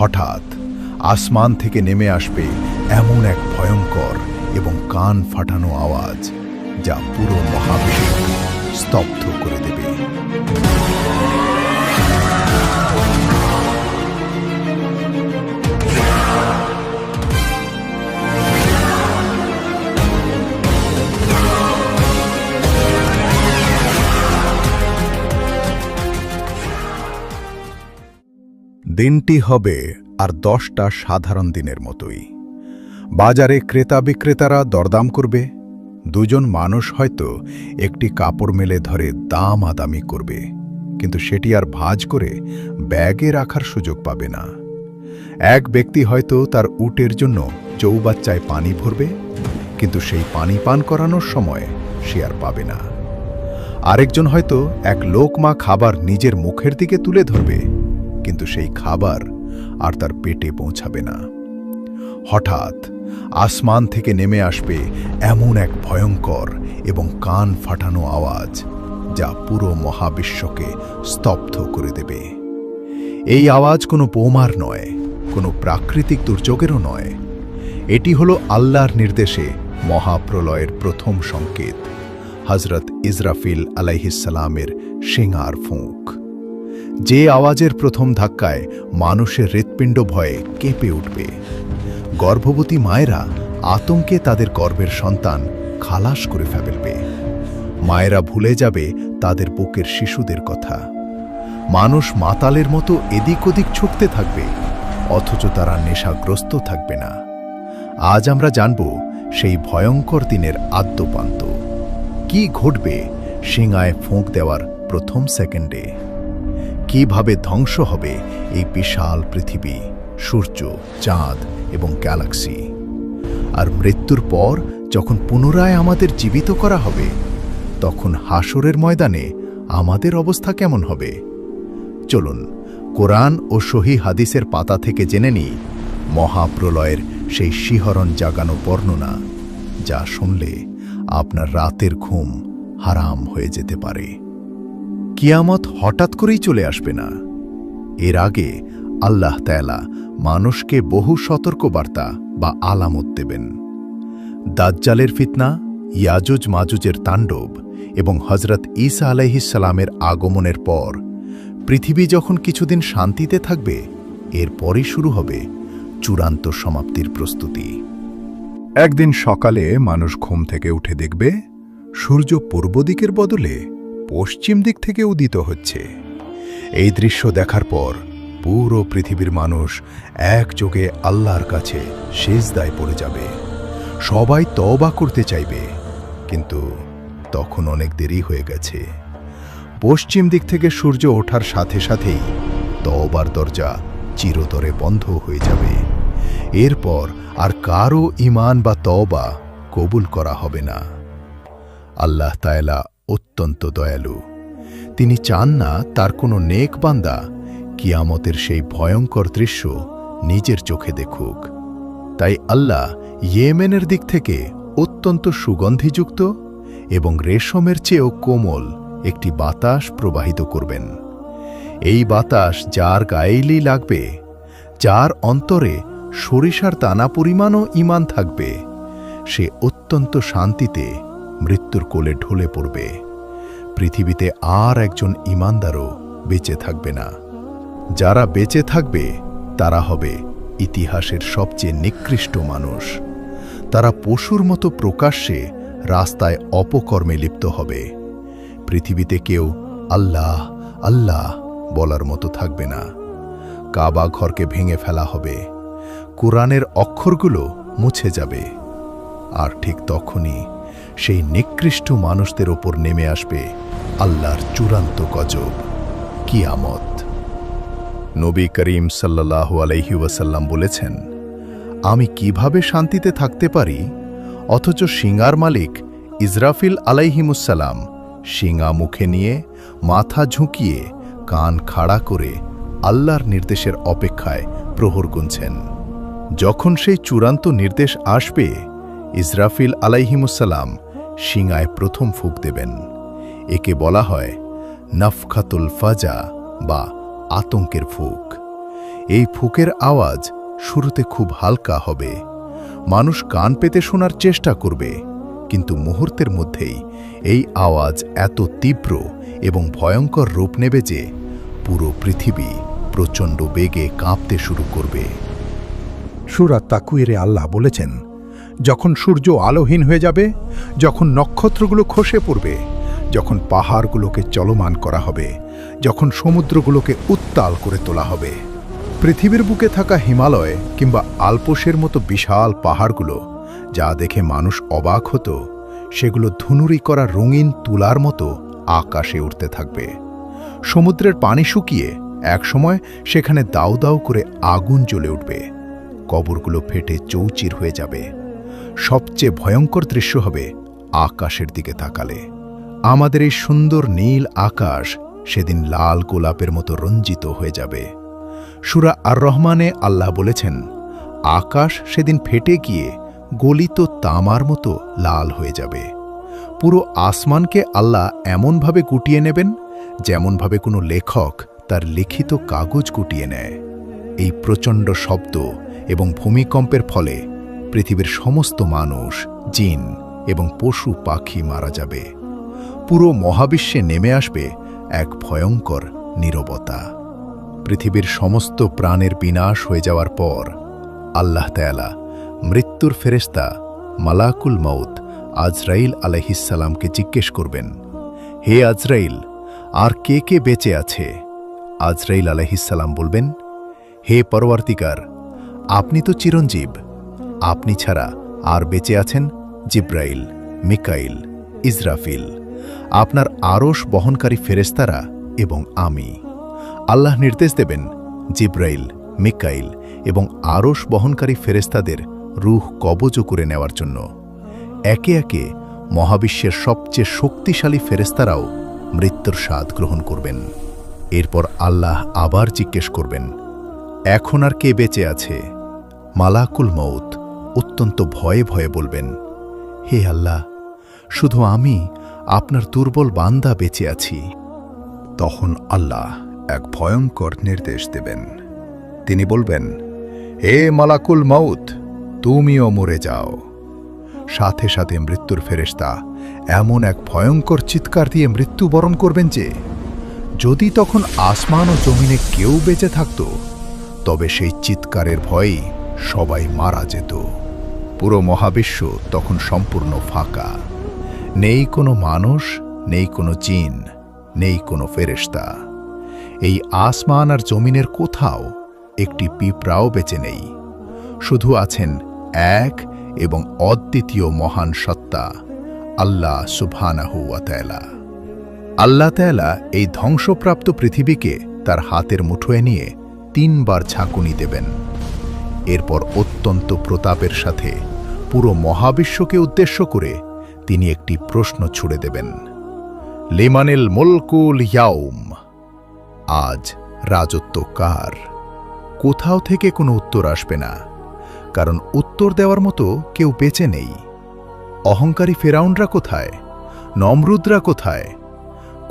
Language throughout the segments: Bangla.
হঠাৎ আসমান থেকে নেমে আসবে এমন এক ভয়ঙ্কর এবং কান ফাটানো আওয়াজ, যা পুরো মহাবিশ্ব স্তব্ধ করে দেবে। দিনটি হবে আর 10টা সাধারণ দিনের মতোই। বাজারে ক্রেতা বিক্রেতারা দরদাম করবে। দুজন মানুষ হয়তো একটি কাপড় মেলে ধরে দামাদামি করবে, কিন্তু সেটি আর ভাঁজ করে ব্যাগে রাখার সুযোগ পাবে না। এক ব্যক্তি হয়তো তার উটের জন্য চৌবাচ্চায় পানি ভরবে, কিন্তু সেই পানি পান করানোর সময় সে আর পাবে না। আরেকজন হয়তো এক লোকমা খাবার নিজের মুখের দিকে তুলে ধরবে, কিন্তু সেই খাবার আর তার পেটে পৌঁছাবে না। হঠাৎ আসমান থেকে নেমে আসবে এমন এক ভয়ঙ্কর এবং কান ফাটানো আওয়াজ, যা পুরো মহাবিশ্বকে স্তব্ধ করে দেবে। এই আওয়াজ কোনো বোমার নয়, কোনো প্রাকৃতিক দুর্যোগেরও নয়। এটি হলো আল্লাহর নির্দেশে মহাপ্রলয়ের প্রথম সংকেত, হযরত ইসরাফিল আলাইহিসসালামের শিঙার ফুঁক। যে আওয়াজের প্রথম ধাক্কায় মানুষের হৃৎপিণ্ড ভয়ে কেঁপে উঠবে। গর্ভবতী মায়েরা আতঙ্কে তাদের গর্ভের সন্তান খালাস করে ফেলবে। মায়েরা ভুলে যাবে তাদের বুকের শিশুদের কথা। মানুষ মাতালের মতো এদিক ওদিক ছুটতে থাকবে, অথচ তারা নেশাগ্রস্ত থাকবে না। আজ আমরা জানব সেই ভয়ঙ্কর দিনের আদ্যোপান্ত। কি ঘটবে শিঙায় ফোঁক দেওয়ার প্রথম সেকেন্ডে? কিভাবে ধ্বংস হবে এই বিশাল পৃথিবী, সূর্য, চাঁদ এবং গ্যালাক্সি? আর মৃত্যুর পর যখন পুনরায় আমাদের জীবিত করা হবে, তখন হাসরের ময়দানে আমাদের অবস্থা কেমন হবে? চলুন কোরআন ও সহিহ হাদিসের পাতা থেকে জেনে নিই মহাপ্রলয়ের সেই শিহরণ জাগানো বর্ণনা, যা শুনলে আপনার রাতের ঘুম হারাম হয়ে যেতে পারে। কিয়ামত হঠাৎ করেই চলে আসবে না। এর আগে আল্লাহ তাআলা মানুষকে বহু সতর্কবার্তা বা আলামত দেবেন। দাজ্জালের ফিতনা, ইয়াজুজ মাজুজের তাণ্ডব এবং হযরত ঈসা আলাইহিসসালামের আগমনের পর পৃথিবী যখন কিছুদিন শান্তিতে থাকবে, এরপরই শুরু হবে চূড়ান্ত সমাপ্তির প্রস্তুতি। একদিন সকালে মানুষ ঘুম থেকে উঠে দেখবে সূর্য পূর্ব দিকের বদলে পশ্চিম দিক থেকে উদিত হচ্ছে। এই দৃশ্য দেখার পর পুরো পৃথিবীর মানুষ একযোগে আল্লাহর কাছে সিজদায় পড়ে যাবে। সবাই তওবা করতে চাইবে, কিন্তু তখন অনেক দেরি হয়ে গেছে। পশ্চিম দিক থেকে সূর্য ওঠার সাথে সাথেই তওবার দরজা চিরতরে বন্ধ হয়ে যাবে। এরপর আর কারো ঈমান বা তওবা কবুল করা হবে না। আল্লাহ তাআলা অত্যন্ত দয়ালু। তিনি চান না তার কোনো নেক বান্দা কিয়ামতের সেই ভয়ঙ্কর দৃশ্য নিজের চোখে দেখুক। তাই আল্লাহ ইয়েমেনের দিক থেকে অত্যন্ত সুগন্ধিযুক্ত এবং রেশমের চেয়েও কোমল একটি বাতাস প্রবাহিত করবেন। এই বাতাস যার গায়েই লাগবে, যার অন্তরে সরিষার দানা পরিমাণও ঈমান থাকবে, সে অত্যন্ত শান্তিতে মৃত্যুর কোলে ঢলে পড়বে। পৃথিবীতে আর একজন ঈমানদারও বেঁচে থাকবে না। যারা বেঁচে থাকবে তারা হবে ইতিহাসের সবচেয়ে নিকৃষ্ট মানুষ। তারা পশুর মতো প্রকাশ্যে রাস্তায় অপকর্মে লিপ্ত হবে। পৃথিবীতে কেউ আল্লাহ আল্লাহ বলার মতো থাকবে না। কাবা ঘরকে ভেঙে ফেলা হবে, কোরআনের অক্ষরগুলো মুছে যাবে। আর ঠিক তখনই সেই নিকৃষ্ট মানুষদের ওপর নেমে আসবে আল্লাহর চূড়ান্ত গজব, কিয়ামত। নবী করিম সাল্লাল্লাহু আলাইহি ওয়াসাল্লাম বলেছেন, আমি কিভাবে শান্তিতে থাকতে পারি অথচ শিঙার মালিক ইসরাফিল আলাইহিমুসসালাম শিঙা মুখে নিয়ে মাথা ঝুঁকিয়ে কান খাড়া করে আল্লাহর নির্দেশের অপেক্ষায় প্রহর গুনছেন। যখন সেই চূড়ান্ত নির্দেশ আসবে, ইসরাফিল আলাইহিমুসসালাম শিঙায় প্রথম ফুঁক দেবেন। একে বলা হয় নাফখাতুল ফাজা বা আতঙ্কের ফুঁক। এই ফুকের আওয়াজ শুরুতে খুব হালকা হবে, মানুষ কান পেতে শোনার চেষ্টা করবে, কিন্তু মুহূর্তের মধ্যেই এই আওয়াজ এত তীব্র এবং ভয়ঙ্কর রূপ নেবে যে পুরো পৃথিবী প্রচণ্ড বেগে কাঁপতে শুরু করবে। সূরা তাকওয়িরে আল্লাহ বলেছেন, যখন সূর্য আলোহীন হয়ে যাবে, যখন নক্ষত্রগুলো খসে পড়বে, যখন পাহাড়গুলোকে চলমান করা হবে, যখন সমুদ্রগুলোকে উত্তাল করে তোলা হবে, পৃথিবীর বুকে থাকা হিমালয় কিংবা আল্পসের মতো বিশাল পাহাড়গুলো যা দেখে মানুষ অবাক হতো, সেগুলো ধুনুরি করা রঙিন তুলার মতো আকাশে উঠতে থাকবে। সমুদ্রের পানি শুকিয়ে একসময় সেখানে দাউ দাউ করে আগুন জ্বলে উঠবে, কবরগুলো ফেটে চৌচির হয়ে যাবে। সবচেয়ে ভয়ঙ্কর দৃশ্য হবে আকাশের দিকে তাকালে। আমাদের এই সুন্দর নীল আকাশ সেদিন লাল গোলাপের মতো রঞ্জিত হয়ে যাবে। সূরা আর রহমানে আল্লাহ বলেছেন, আকাশ সেদিন ফেটে গিয়ে গলিত তামার মতো লাল হয়ে যাবে। পুরো আসমানকে আল্লাহ এমনভাবে গুটিয়ে নেবেন যেমনভাবে কোনো লেখক তার লিখিত কাগজ গুটিয়ে নেয়। এই প্রচণ্ড শব্দ এবং ভূমিকম্পের ফলে পৃথিবীর সমস্ত মানুষ, জিন এবং পশু পাখি মারা যাবে। পুরো মহাবিশ্বে নেমে আসবে এক ভয়ঙ্কর নীরবতা। পৃথিবীর সমস্ত প্রাণের বিনাশ হয়ে যাওয়ার পর আল্লাহ তাআলা মৃত্যুর ফেরেশতা মালাকুল মউত আজরাইল আলাইহিসসালামকে জিজ্ঞেস করবেন, হে আজরাইল, আর কে কে বেঁচে আছে? আজরাইল আলাইহিসসালাম বলবেন, হে পরওয়ারদিগার, আপনি তো চিরঞ্জীব, আপনি ছাড়া আর বেঁচে আছেন জিব্রাইল, মিকাইল, ইসরাফিল, আপনার আরশ বহনকারী ফেরেশতারা এবং আমি। আল্লাহ নির্দেশ দেবেন জিব্রাইল, মিকাইল এবং আরশ বহনকারী ফেরেশতাদের রূহ কবজ করে নেওয়ার জন্য। একে একে মহাবিশ্বের সবচেয়ে শক্তিশালী ফেরেশতারাও মৃত্যুর স্বাদ গ্রহণ করবেন। এরপর আল্লাহ আবার জিজ্ঞেস করবেন, এখন আর কে বেঁচে আছে? মালাকুল মউত অত্যন্ত ভয়ে ভয়ে বলবেন, হে আল্লাহ, শুধু আমি আপনার দুর্বল বান্দা বেঁচে আছি। তখন আল্লাহ এক ভয়ঙ্কর নির্দেশ দেবেন। তিনি বলবেন, হে মালাকুল মউত, তুমিও মরে যাও। সাথে সাথে মৃত্যুর ফেরেশতা এমন এক ভয়ঙ্কর চিৎকার দিয়ে মৃত্যুবরণ করবেন যে যদি তখন আসমান ও জমিনে কেউ বেঁচে থাকত, তবে সেই চিৎকারের ভয়েই সবাই মারা যেত। পুরো মহাবিশ্ব তখন সম্পূর্ণ ফাঁকা। নেই কোনো মানুষ, নেই কোনো জিন, নেই কোনো ফেরেশতা। এই আসমান আর জমিনের কোথাও একটি পিঁপড়াও বেঁচে নেই। শুধু আছেন এক এবং অদ্বিতীয় মহান সত্তা আল্লাহ সুবহানাহু ওয়া তাআলা। আল্লাহ তাআলা এই ধ্বংসপ্রাপ্ত পৃথিবীকে তার হাতের মুঠোয় নিয়ে 3 বার ঝাঁকুনি দেবেন। এরপর অত্যন্ত প্রতাপের সাথে পুরো মহাবিশ্বকে উদ্দেশ্য করে তিনি একটি প্রশ্ন ছুড়ে দেবেন, লিমানিল মুলকুল ইয়াউম, আজ রাজত্ব কার? কোথাও থেকে কোনো উত্তর আসবে না, কারণ উত্তর দেওয়ার মতো কেউ বেঁচে নেই। অহংকারী ফেরাউনরা কোথায়? নমরুদরা কোথায়?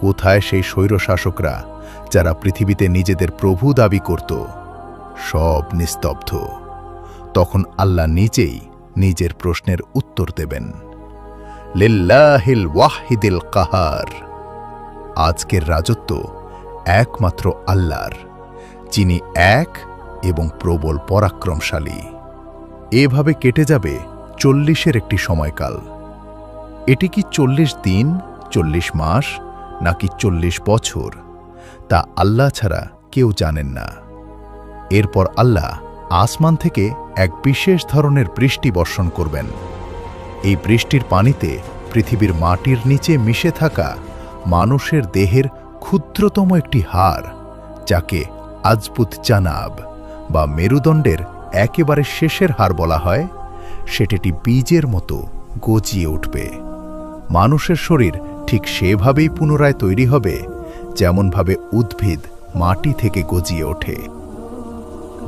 কোথায় সেই স্বৈরশাসকরা যারা পৃথিবীতে নিজেদের প্রভু দাবি করত? সব নিস্তব্ধ। তখন আল্লাহ নিজেই নিজের প্রশ্নের উত্তর দেবেন, লিল্লাহিল ওয়াহিদিল কাহার, আজকের রাজত্ব একমাত্র আল্লাহর, যিনি এক এবং প্রবল পরাক্রমশালী। এভাবে কেটে যাবে 40-এর একটি সময়কাল। এটি কি 40 দিন, 40 মাস নাকি 40 বছর, তা আল্লাহ ছাড়া কেউ জানেন না। এরপর আল্লাহ আসমান থেকে এক বিশেষ ধরনের বৃষ্টি বর্ষণ করবেন। এই বৃষ্টির পানিতে পৃথিবীর মাটির নিচে মিশে থাকা মানুষের দেহের ক্ষুদ্রতম একটি হাড়, যাকে আজপুত জানাব বা মেরুদণ্ডের একেবারে শেষের হাড় বলা হয়, সেটি বীজের মতো গজিয়ে উঠবে। মানুষের শরীর ঠিক সেভাবেই পুনরায় তৈরি হবে যেমনভাবে উদ্ভিদ মাটি থেকে গজিয়ে ওঠে।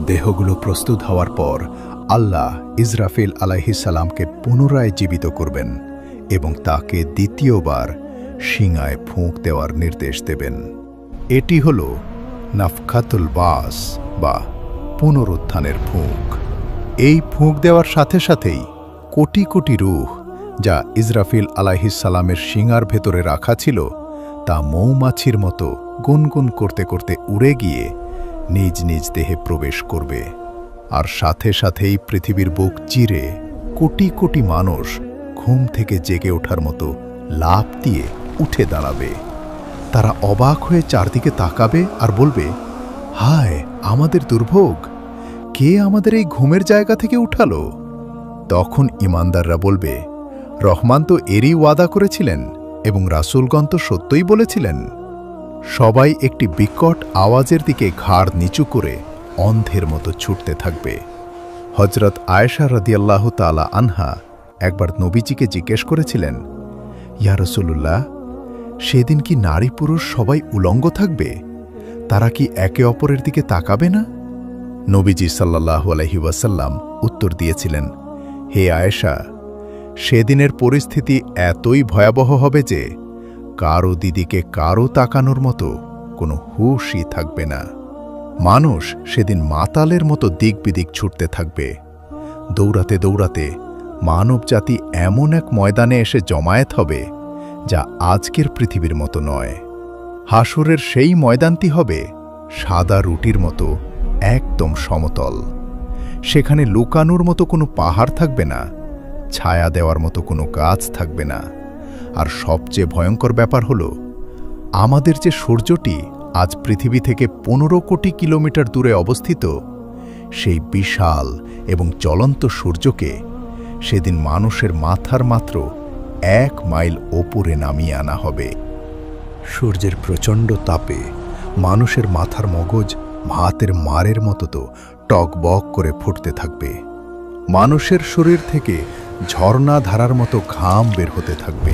দেহগুলো প্রস্তুত হওয়ার পর আল্লাহ ইসরাফিল আলাইহিসসালামকে পুনরায় জীবিত করবেন এবং তাকে দ্বিতীয়বার শিঙায় ফুঁক দেওয়ার নির্দেশ দেবেন। এটি হল নাফখাতুল বাস বা পুনরুত্থানের ফুঁক। এই ফুঁক দেওয়ার সাথে সাথেই কোটি কোটি রূহ যা ইসরাফিল আলাইহিসসালামের শিঙার ভেতরে রাখা ছিল তা মৌমাছির মতো গুনগুন করতে করতে উড়ে গিয়ে নিজ নিজ দেহে প্রবেশ করবে। আর সাথে সাথেই পৃথিবীর বুক চিরে কোটি কোটি মানুষ ঘুম থেকে জেগে ওঠার মতো লাফ দিয়ে উঠে দাঁড়াবে। তারা অবাক হয়ে চারদিকে তাকাবে আর বলবে, হায় আমাদের দুর্ভোগ, কে আমাদের এই ঘুমের জায়গা থেকে উঠালো? তখন ঈমানদাররা বলবে, রহমান তো এরই ওয়াদা করেছিলেন এবং রাসূলগণ তো সত্যই বলেছিলেন। সবাই একটি বিকট আওয়াজের দিকে ঘাড় নিচু করে অন্ধের মতো ছুটতে থাকবে। হযরত আয়েশা রাদিয়াল্লাহু তাআলা আনহা একবার নবীজিকে জিজ্ঞেস করেছিলেন, ইয়া রাসূলুল্লাহ, সেদিন কি নারী পুরুষ সবাই উলঙ্গ থাকবে? তারা কি একে অপরের দিকে তাকাবে না? নবীজি সাল্লাল্লাহু আলাইহি ওয়াসাল্লাম উত্তর দিয়েছিলেন, হে আয়েশা, সেদিনের পরিস্থিতি এতই ভয়াবহ হবে যে কারো দিদিকে কারো তাকানোর মতো কোনো হুশই থাকবে না। মানুষ সেদিন মাতালের মতো দিক বিদিক ছুটতে থাকবে। দৌড়াতে দৌড়াতে মানবজাতি এমন এক ময়দানে এসে জমায়েত হবে যা আজকের পৃথিবীর মতো নয়। হাসরের সেই ময়দানটি হবে সাদা রুটির মতো একদম সমতল। সেখানে লুকানোর মতো কোনো পাহাড় থাকবে না, ছায়া দেওয়ার মতো কোনো গাছ থাকবে না। আর সবচেয়ে ভয়ঙ্কর ব্যাপার হল, আমাদের যে সূর্যটি আজ পৃথিবী থেকে 15 কোটি কিলোমিটার দূরে অবস্থিত, সেই বিশাল এবং জ্বলন্ত সূর্যকে সেদিন মানুষের মাথার মাত্র 1 মাইল ওপরে নামিয়ে আনা হবে। সূর্যের প্রচণ্ড তাপে মানুষের মাথার মগজ ভাতের মারের মতো তো টকবক করে ফুটতে থাকবে। মানুষের শরীর থেকে ঝর্ণা ধারার মতো ঘাম বের হতে থাকবে।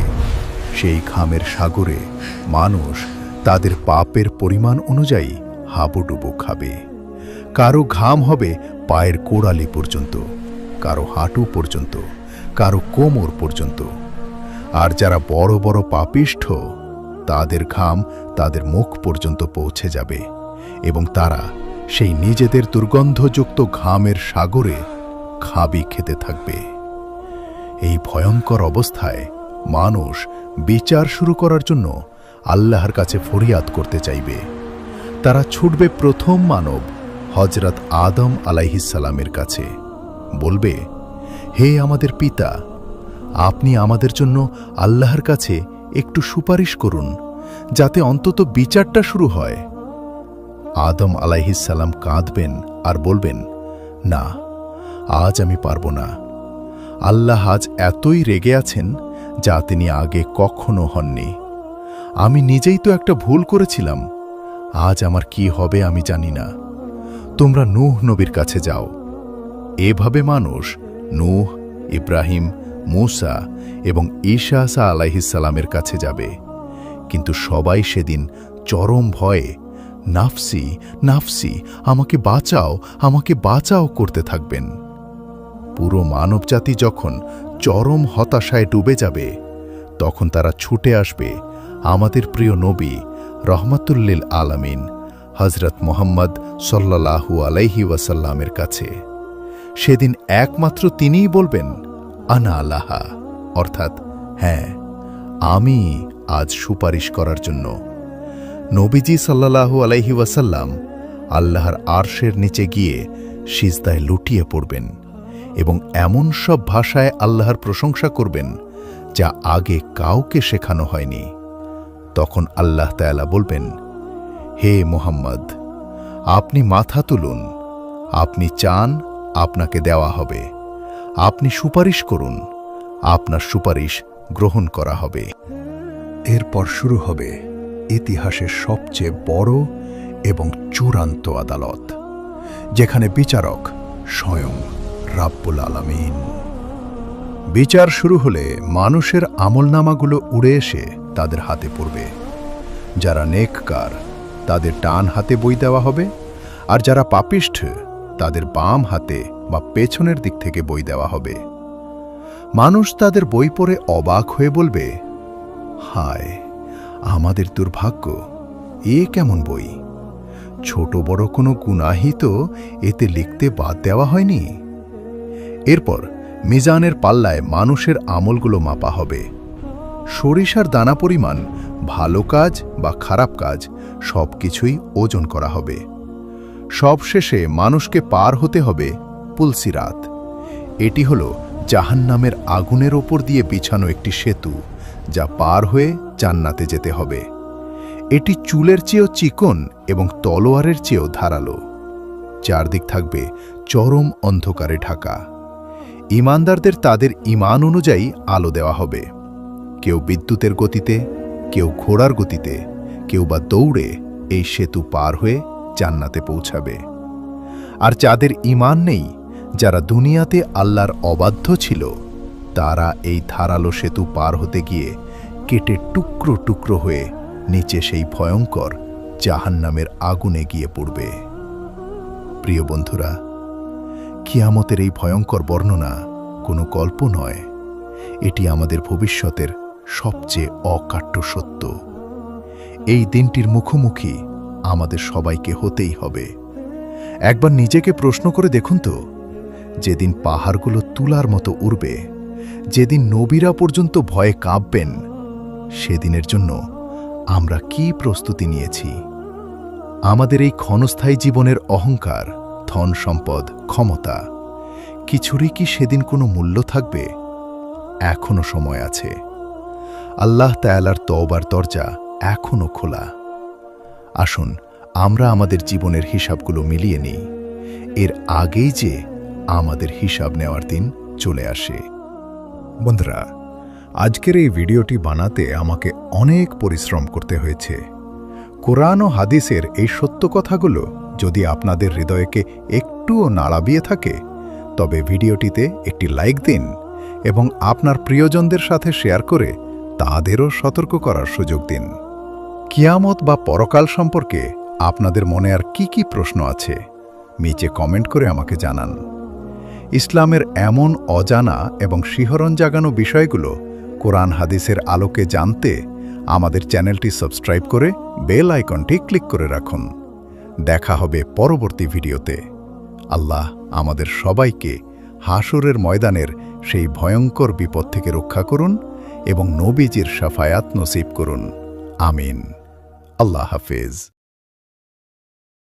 সেই ঘামের সাগরে মানুষ তাদের পাপের পরিমাণ অনুযায়ী হাবুডুবু খাবে। কারো ঘাম হবে পায়ের কোড়ালি পর্যন্ত, কারো হাঁটু পর্যন্ত, কারো কোমর পর্যন্ত। আর যারা বড় বড় পাপিষ্ঠ, তাদের ঘাম তাদের মুখ পর্যন্ত পৌঁছে যাবে এবং তারা সেই নিজেদের দুর্গন্ধযুক্ত ঘামের সাগরে খাবি খেতে থাকবে। এই ভয়ঙ্কর অবস্থায় মানুষ বিচার শুরু করার জন্য আল্লাহর কাছে ফরিয়াদ করতে চাইবে। তারা ছুটবে প্রথম মানব হযরত আদম আলাইহিসসালামের কাছে, বলবে, হে আমাদের পিতা, আপনি আমাদের জন্য আল্লাহর কাছে একটু সুপারিশ করুন, যাতে অন্তত বিচারটা শুরু হয়। আদম আলাইহিসসালাম কাঁদবেন আর বলবেন, না, আজ আমি পারব না। আল্লাহ আজ এতই রেগে আছেন যা তিনি আগে কখনো হননি। আমি নিজেই তো একটা ভুল করেছিলাম। আজ আমার কি হবে আমি জানি না। তোমরা নূহ নবীর কাছে যাও। এভাবে মানুষ নূহ, ইব্রাহিম, মূসা এবং ঈসা আলাইহিসসালামের কাছে যাবে। কিন্তু সবাই সেদিন চরম ভয়ে নাফসি নাফসি, আমাকে বাঁচাও, আমাকে বাঁচাও করতে থাকবেন। পুরো মানবজাতি যখন চরম হতাশায় ডুবে যাবে, তখন তারা ছুটে আসবে আমাদের প্রিয় নবী রহমাতুল্লিল আলামিন হযরত মুহাম্মদ সাল্লাল্লাহু আলাইহি ওয়াসাল্লামের কাছে। সেদিন একমাত্র তিনিই বলবেন, আনা আলাহা, অর্থাৎ হ্যাঁ, আমি আজ সুপারিশ করার জন্য। নবীজি সাল্লাল্লাহু আলাইহি ওয়াসাল্লাম আল্লাহর আরশের নিচে গিয়ে সিজদায় লুটিয়ে পড়বেন এবং এমন সব ভাষায় আল্লাহর প্রশংসা করবেন যা আগে কাউকে শেখানো হয়নি। তখন আল্লাহ তাআলা বলবেন, হে মুহাম্মদ, আপনি মাথা তুলুন, আপনি চান আপনাকে দেওয়া হবে, আপনি সুপারিশ করুন, আপনার সুপারিশ গ্রহণ করা হবে। এরপর শুরু হবে ইতিহাসের সবচেয়ে বড় এবং চূড়ান্ত আদালত, যেখানে বিচারক স্বয়ং রাব্বুল আলামিন। বিচার শুরু হলে মানুষের আমলনামাগুলো উড়ে এসে তাদের হাতে পড়বে। যারা নেককার তাদের ডান হাতে বই দেওয়া হবে, আর যারা পাপিষ্ঠ তাদের বাম হাতে বা পেছনের দিক থেকে বই দেওয়া হবে। মানুষ তাদের বই পড়ে অবাক হয়ে বলবে, হায় আমাদের দুর্ভাগ্য, এ কেমন বই! ছোট বড় কোনো গুনাহই তো এতে লিখতে বাদ দেওয়া হয়নি। এরপর মিজানের পাল্লায় মানুষের আমলগুলো মাপা হবে। সরিষার দানা পরিমাণ ভালো কাজ বা খারাপ কাজ সব কিছুই ওজন করা হবে। সবশেষে মানুষকে পার হতে হবে পুলসিরাত। এটি হল জাহান্নামের আগুনের ওপর দিয়ে বিছানো একটি সেতু, যা পার হয়ে জান্নাতে যেতে হবে। এটি চুলের চেয়েও চিকন এবং তলোয়ারের চেয়েও ধারালো। চারদিক থাকবে চরম অন্ধকারে ঢাকা। ঈমানদারদের তাদের ঈমান অনুযায়ী আলো দেওয়া হবে। কেউ বিদ্যুতের গতিতে, কেউ ঘোড়ার গতিতে, কেউ বা দৌড়ে এই সেতু পার হয়ে জান্নাতে পৌঁছাবে। আর যাদের ঈমান নেই, যারা দুনিয়াতে আল্লাহর অবাধ্য ছিল, তারা এই ধারালো সেতু পার হতে গিয়ে কেটে টুকরো টুকরো হয়ে নিচে সেই ভয়ঙ্কর জাহান্নামের আগুনে গিয়ে পড়বে। প্রিয় বন্ধুরা, কিয়ামতের এই ভয়ঙ্কর বর্ণনা কোনো গল্প নয়, এটি আমাদের ভবিষ্যতের সবচেয়ে অকাট্য সত্য। এই দিনটির মুখোমুখি আমাদের সবাইকে হতেই হবে। একবার নিজেকে প্রশ্ন করে দেখুন তো, যেদিন পাহাড়গুলো তুলার মতো উড়বে, যেদিন নবীরা পর্যন্ত ভয়ে কাঁপবেন, সেদিনের জন্য আমরা কি প্রস্তুতি নিয়েছি? আমাদের এই ক্ষণস্থায়ী জীবনের অহংকার, ধন সম্পদ, ক্ষমতা, কিছুরই কি সেদিন কোনো মূল্য থাকবে? এখনো সময় আছে। আল্লাহ তাআলার তওবার দরজা এখনো খোলা। আসুন আমরা আমাদের জীবনের হিসাবগুলো মিলিয়ে নিই, এর আগেই যে আমাদের হিসাব নেওয়ার দিন চলে আসে। বন্ধুরা, আজকের এই ভিডিওটি বানাতে আমাকে অনেক পরিশ্রম করতে হয়েছে। কোরআন ও হাদিসের এই সত্য কথাগুলো যদি আপনাদের হৃদয়কে একটুও নাড়াবিয়ে থাকে, তবে ভিডিওটিতে একটি লাইক দিন এবং আপনার প্রিয়জনদের সাথে শেয়ার করে তাদেরও সতর্ক করার সুযোগ দিন। কিয়ামত বা পরকাল সম্পর্কে আপনাদের মনে আর কি কি প্রশ্ন আছে, নিচে কমেন্ট করে আমাকে জানান। ইসলামের এমন অজানা এবং শিহরণ জাগানো বিষয়গুলো কোরআন হাদিসের আলোকে জানতে আমাদের চ্যানেলটি সাবস্ক্রাইব করে বেল আইকনটি ক্লিক করে রাখুন। দেখা হবে পরবর্তী ভিডিওতে। আল্লাহ আমাদের সবাইকে হাসরের ময়দানের সেই ভয়ঙ্কর বিপদ থেকে রক্ষা করুন এবং নবীজির শাফায়াত নসিব করুন। আমিন। আল্লাহ হাফেজ।